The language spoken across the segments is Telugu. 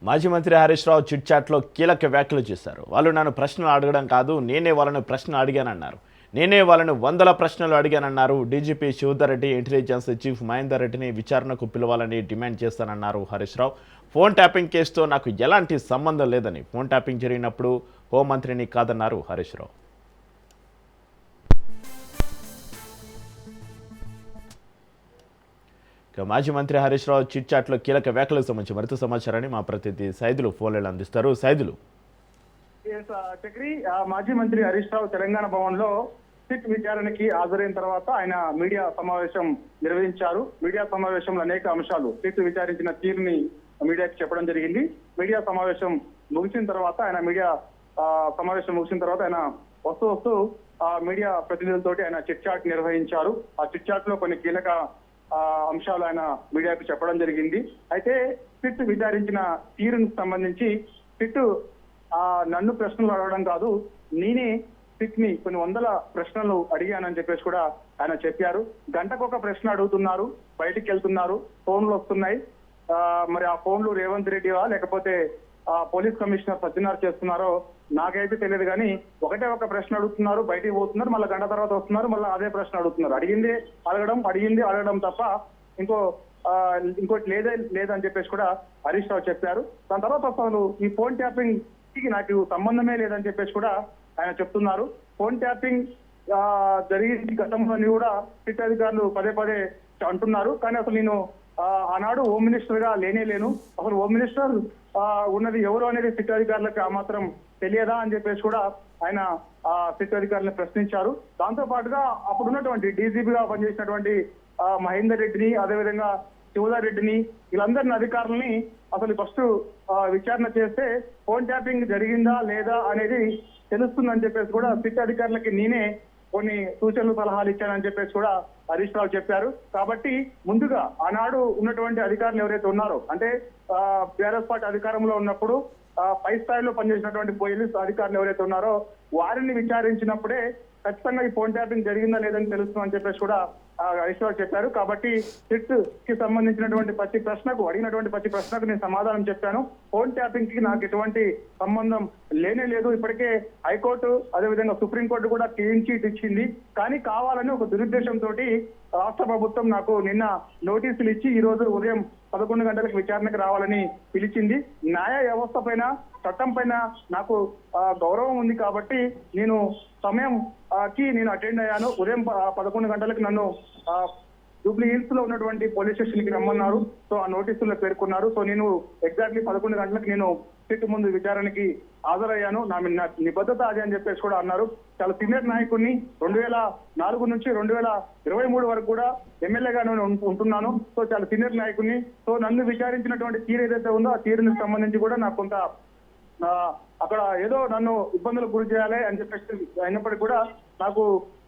మాజీ మంత్రి హరీష్ రావు చిట్ చాట్లో కీలక వ్యాఖ్యలు చేశారు. వాళ్ళు నన్ను ప్రశ్నలు అడగడం కాదు, నేనే వాళ్ళని ప్రశ్నలు అడిగానన్నారు. నేనే వాళ్ళని వందల ప్రశ్నలు అడిగానన్నారు. DGP Shivdhar Reddy, intelligence chief Mahender రెడ్డిని విచారణకు పిలవాలని డిమాండ్ చేస్తానన్నారు హరీష్ రావు. ఫోన్ ట్యాపింగ్ కేసుతో నాకు ఎలాంటి సంబంధం లేదని, ఫోన్ ట్యాపింగ్ జరిగినప్పుడు హోంమంత్రిని కాదన్నారు హరీష్ రావు. మాజీ మంత్రి హరీష్ రావు చిట్ చాట్లో కీలక వ్యాఖ్యలకు సంబంధించి మరింత సమాచారాన్ని మా ప్రతినిధి సైదులు ఫోన్లలో అందిస్తారు. సైదులు, చక్రి, మాజీ మంత్రి హరీష్ రావు తెలంగాణ భవన్ లో సిట్ విచారణకి హాజరైన తర్వాత ఆయన మీడియా సమావేశం నిర్వహించారు. మీడియా సమావేశంలో అనేక అంశాలు సిట్ విచారించిన తీరుని మీడియాకి చెప్పడం జరిగింది. మీడియా సమావేశం ముగిసిన తర్వాత ఆయన వస్తూ మీడియా ప్రతినిధులతోటి ఆయన చిట్ చాట్ నిర్వహించారు. ఆ చిట్ చాట్ లో కొన్ని కీలక అంశాలు ఆయన మీడియాకు చెప్పడం జరిగింది. అయితే సిట్ విచారించిన తీరుకు సంబంధించి సిట్ నన్ను ప్రశ్నలు అడగడం కాదు, నేనే సిట్ ని కొన్ని వందల ప్రశ్నలు అడిగానని చెప్పేసి కూడా ఆయన చెప్పారు. గంటకు ఒక ప్రశ్న అడుగుతున్నారు, బయటికి వెళ్తున్నారు, ఫోన్లు వస్తున్నాయి. మరి ఆ ఫోన్లు రేవంత్ రెడ్డివా లేకపోతే పోలీస్ కమిషనర్ సజ్జనార్ చేస్తున్నారో నాకైతే తెలియదు, కానీ ఒకటే ఒక ప్రశ్న అడుగుతున్నారు, బయటికి పోతున్నారు, మళ్ళీ గంట తర్వాత వస్తున్నారు, మళ్ళీ అదే ప్రశ్న అడుగుతున్నారు. అడిగింది అడగడం తప్ప ఇంకోటి లేదని చెప్పేసి కూడా హరీష్ రావు చెప్పారు. దాని తర్వాత అసలు ఈ ఫోన్ ట్యాపింగ్ కి నాకు సంబంధమే లేదని చెప్పేసి కూడా ఆయన చెప్తున్నారు. ఫోన్ ట్యాపింగ్ జరిగింది గతంలోని కూడా సిట్ అధికారులు పదే పదే అంటున్నారు. కానీ అసలు నేను ఆనాడు హోమ్ మినిస్టర్ గా లేను, అసలు హోమ్ మినిస్టర్ ఉన్నది ఎవరు అనేది సిట్ అధికారులకు ఆ మాత్రం తెలియదా అని చెప్పేసి కూడా ఆయన సిట్ అధికారులను ప్రశ్నించారు. దాంతో పాటుగా అప్పుడున్నటువంటి డీజీపీగా పనిచేసినటువంటి మహేందర్ రెడ్డిని, అదేవిధంగా శివధర్ రెడ్డిని, వీళ్ళందరిని అధికారులని అసలు ఫస్ట్ విచారణ చేస్తే ఫోన్ ట్యాపింగ్ జరిగిందా లేదా అనేది తెలుస్తుందని చెప్పేసి కూడా సిట్ అధికారులకి నేనే కొన్ని సూచనలు సలహాలు ఇచ్చానని చెప్పేసి కూడా హరీష్ రావు చెప్పారు. కాబట్టి ముందుగా ఆనాడు ఉన్నటువంటి అధికారులు ఎవరైతే ఉన్నారో, అంటే టీఆర్ఎస్ పార్టీ అధికారంలో ఉన్నప్పుడు పై స్థాయిలో పనిచేసినటువంటి పోలీస్ అధికారులు ఎవరైతే ఉన్నారో వారిని విచారించినప్పుడే ఖచ్చితంగా ఈ ఫోన్ ట్యాపింగ్ జరిగిందా లేదని తెలుస్తుందని చెప్పేసి కూడా హరీష్ రావు చెప్పారు. కాబట్టి సిట్ కి సంబంధించినటువంటి అడిగినటువంటి ప్రతి ప్రశ్నకు నేను సమాధానం చెప్పాను. ఫోన్ ట్యాపింగ్ కి నాకు ఎటువంటి సంబంధం లేదు. ఇప్పటికే హైకోర్టు, అదేవిధంగా సుప్రీంకోర్టు కూడా క్లీన్ చిట్ ఇచ్చింది. కానీ కావాలని ఒక దురుద్దేశంతో రాష్ట్ర ప్రభుత్వం నాకు నిన్న నోటీసులు ఇచ్చి ఈ రోజు ఉదయం 11 గంటలకు విచారణకు రావాలని పిలిచింది. న్యాయ వ్యవస్థ పైన, చట్టం పైన నాకు గౌరవం ఉంది కాబట్టి నేను సమయం కి నేను అటెండ్ అయ్యాను. ఉదయం 11 గంటలకు నన్ను జూబ్లీ హిల్స్ లో ఉన్నటువంటి పోలీస్ స్టేషన్ కి రమ్మన్నారు. సో ఆ నోటీసుల్లో పేర్కొన్నారు. సో నేను ఎగ్జాక్ట్లీ 11 గంటలకు నేను సిట్ ముందు విచారణకి హాజరయ్యాను. నా నిబద్ధత అది అని చెప్పేసి కూడా అన్నారు. చాలా సీనియర్ నాయకుడిని, 2004 నుంచి 2023 వరకు కూడా ఎమ్మెల్యేగా నేను ఉంటున్నాను. సో చాలా సీనియర్ నాయకుడిని. సో నన్ను విచారించినటువంటి తీరు ఏదైతే ఉందో ఆ తీరునికి సంబంధించి కూడా నాకు కొంత అక్కడ ఏదో నన్ను ఇబ్బందులకు గురి చేయాలి అని చెప్పేసి అయినప్పటికీ కూడా నాకు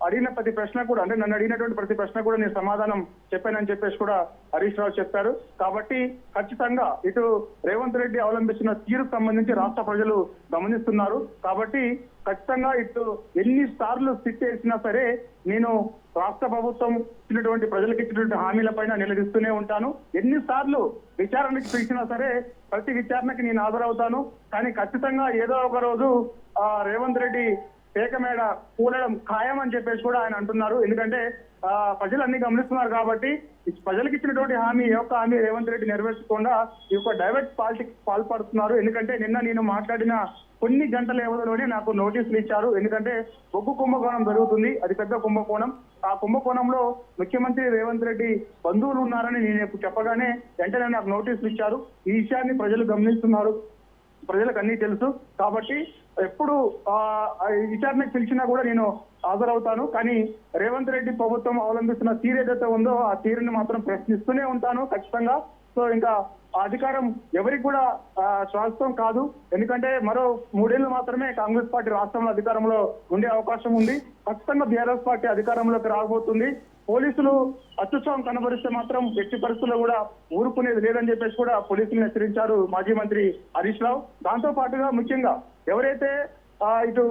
అడిగిన ప్రతి ప్రశ్న కూడా, అంటే నన్ను అడిగినటువంటి ప్రతి ప్రశ్న కూడా నేను సమాధానం చెప్పానని చెప్పేసి కూడా హరీష్ రావు చెప్పారు. కాబట్టి ఖచ్చితంగా ఇటు రేవంత్ రెడ్డి అవలంబిస్తున్న తీరుకు సంబంధించి రాష్ట్ర ప్రజలు గమనిస్తున్నారు. కాబట్టి ఖచ్చితంగా ఇటు ఎన్ని సార్లు సిట్ చేసినా సరే నేను రాష్ట్ర ప్రభుత్వం ఇచ్చినటువంటి ప్రజలకు ఇచ్చినటువంటి హామీల పైన నిలదీస్తూనే ఉంటాను. ఎన్నిసార్లు విచారణకి పిలిచినా సరే ప్రతి విచారణకి నేను హాజరవుతాను. కానీ ఖచ్చితంగా ఏదో ఒక రోజు రేవంత్ రెడ్డి పేక మేడ కూలడం ఖాయం అని చెప్పేసి కూడా ఆయన అంటున్నారు. ఎందుకంటే ప్రజలు అన్ని గమనిస్తున్నారు కాబట్టి ప్రజలకు ఇచ్చినటువంటి హామీ ఏ ఒక్క హామీ రేవంత్ రెడ్డి నెరవేర్చకుండా ఈ యొక్క డైవర్ట్ పాలిటిక్స్ పాల్పడుతున్నారు. ఎందుకంటే నిన్న నేను మాట్లాడిన కొన్ని గంటల వ్యవధిలోనే నాకు నోటీసులు ఇచ్చారు. ఎందుకంటే బొగ్గు కుంభకోణం జరుగుతుంది, అది పెద్ద కుంభకోణం. ఆ కుంభకోణంలో ముఖ్యమంత్రి రేవంత్ రెడ్డి బంధువులు ఉన్నారని నేను చెప్పగానే వెంటనే నాకు నోటీసులు ఇచ్చారు. ఈ విషయాన్ని ప్రజలు గమనిస్తున్నారు, ప్రజలకు అన్ని తెలుసు. కాబట్టి ఎప్పుడు విచారణకు పిలిచినా కూడా నేను హాజరవుతాను. కానీ రేవంత్ రెడ్డి ప్రభుత్వం అవలంబిస్తున్న తీరు ఏదైతే ఉందో ఆ తీరుని మాత్రం ప్రశ్నిస్తూనే ఉంటాను ఖచ్చితంగా. సో ఇంకా అధికారం ఎవరికి కూడా శాశ్వతం కాదు. ఎందుకంటే మరో 3 ఏళ్లు మాత్రమే కాంగ్రెస్ పార్టీ రాష్ట్రంలో అధికారంలో ఉండే అవకాశం ఉంది. ఖచ్చితంగా బీఆర్ఎస్ పార్టీ అధికారంలోకి రాబోతుంది. పోలీసులు అత్యుత్సాహం కనబరిస్తే మాత్రం ఎట్టి పరిస్థితుల్లో కూడా ఊరుకునేది లేదని చెప్పేసి కూడా పోలీసులను హెచ్చరించారు మాజీ మంత్రి హరీష్ రావు. దాంతో పాటుగా ముఖ్యంగా ఎవరైతే ఇటు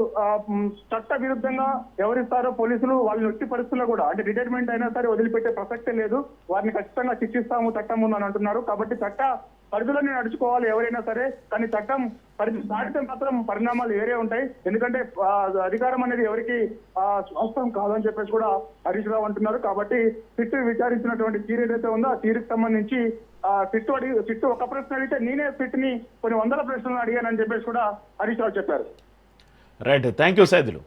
చట్ట విరుద్ధంగా ఎవరిస్తారో పోలీసులు వాళ్ళని ఎట్టి పరిస్థితుల్లో కూడా, అంటే రిటైర్మెంట్ అయినా సరే వదిలిపెట్టే ప్రసక్తే లేదు. వారిని ఖచ్చితంగా శిక్షిస్తాము చట్టం ముందు అని అంటున్నారు. కాబట్టి చట్ట పరిధిలోనే నడుచుకోవాలి ఎవరైనా సరే. కానీ చట్టం పరిధి దాటితే మాత్రం పరిణామాలు వేరే ఉంటాయి. ఎందుకంటే అధికారం అనేది ఎవరికి స్వాస్థం కాదని చెప్పేసి కూడా హరీష్ రావు అంటున్నారు. కాబట్టి సిట్ విచారించినటువంటి తీరు ఏదైతే ఉందో ఆ తీరుకు సంబంధించి సిట్ ఒక ప్రశ్న అడిగితే నేనే సిట్ ని కొన్ని వందల ప్రశ్నలు అడిగానని చెప్పేసి కూడా హరీష్ రావు చెప్పారు. Right, thank you Saidulu.